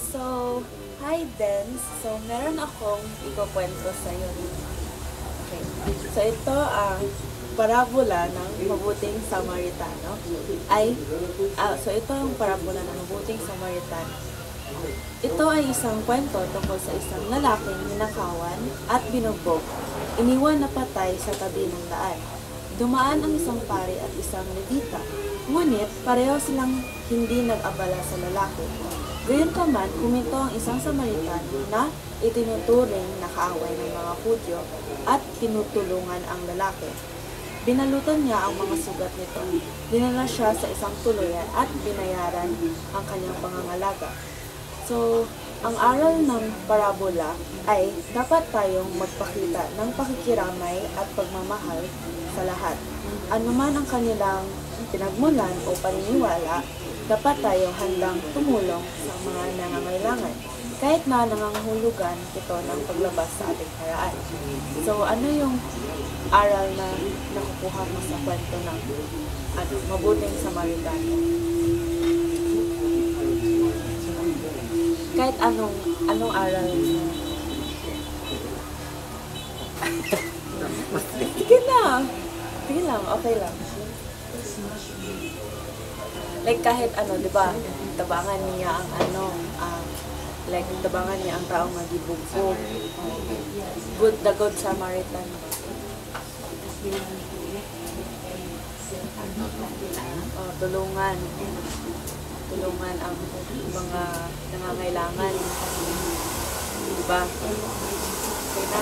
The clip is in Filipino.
So, hi Dens. So, meron akong ikukwento sa iyo. Okay. So, ito ang parabola ng mabuting Samaritano. So ito ang parabola ng mabuting Samaritano. Ito ay isang kwento tungkol sa isang lalaking ninakawan at binugbog. Iniwan na patay sa tabi ng daan. Dumaan ang isang pari at isang levita. Ngunit, pareho silang hindi nag-abala sa lalaki. Gayunpaman, huminto ang isang Samaritan na itinuturing na kaaway ng mga Hudyo at tinutulungan ang lalaki. Binalutan niya ang mga sugat nito. Dinala siya sa isang tuluyan at binayaran ang kanyang pangangalaga. So, ang aral ng parabola ay dapat tayong magpakita ng pakikiramay at pagmamahal sa lahat. Anuman ang kanilang pinagmulan o paniniwala, dapat tayong handang tumulong sa mga nangangailangan, kahit na nangangahulugan ito ng paglabas sa ating paraan. So, ano yung aral na nakukuha mo sa kwento ng mabuting Samaritano? Kahit anong aral na... Sige lang, okay lang. Like kahit di ba, tabangan niya tabangan niya ang taong magibugbog. The Good Samaritan. Tulungan ang mga nangangailangan. Diba? Okay na.